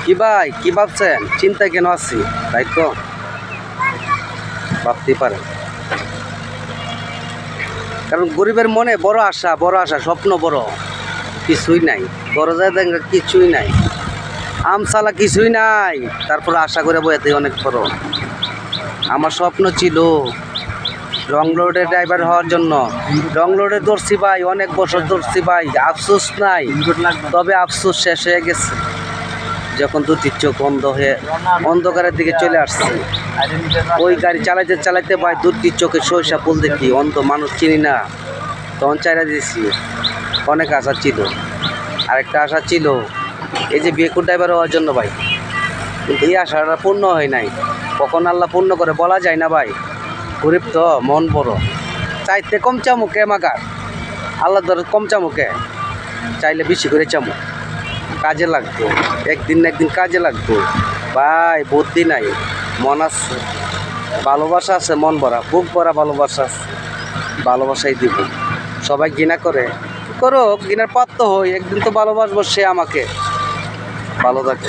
কি ভাই কি ভাবছেন? চিন্তায় কেন আছি? তাই তো ভাবতেই পারেন, কারণ গরিবের মনে বড় আশা স্বপ্ন বড়, কিছুই নাই। বড় যায় দেখেন কিছুই নাই, আমসালা কিছুই নাই, তারপর আশা করে বইতে অনেক বড়। আমার স্বপ্ন ছিল রং রোডে ড্রাইভার হওয়ার জন্য। রং রোডে ধরছি ভাই, অনেক বছর ধরছি ভাই, আফসোস নাই, তবে আফসোস শেষ হয়ে গেছে যখন দুটি চোখ অন্ধ হয়ে অন্ধকারের দিকে চলে আসছে। ওই গাড়ি চালাইতে চালাইতে ভাই দুটি চোখে সরিষা ফুল দেখি, অন্ধ মানুষ চিনি না, তখন চাইরা দিয়েছি। অনেক আশা ছিল, আরেকটা আশা ছিল এই যে বিয়ে ড্রাইভার হওয়ার জন্য ভাই, কিন্তু এই আশাটা পূর্ণ হয় নাই। কখন আল্লাহ পূর্ণ করে বলা যায় না ভাই, গরিব তো মন বড়, চাইতে কম চামুকে মাগার, আল্লাহ ধরে কম চামুকে, চাইলে বেশি করে চামুক, কাজে লাগবো, একদিন না একদিন কাজে লাগবো ভাই। বুদ্ধি নাই, মন আছে, ভালোবাসা আছে, মন ভরা, বুক ভরা ভালোবাসা আছে, ভালোবাসাই দিব। সবাই ঘৃণা করে করো, ঘৃণার পাত্র হই, একদিন তো ভালোবাসবো সে আমাকে। ভালো থাকে।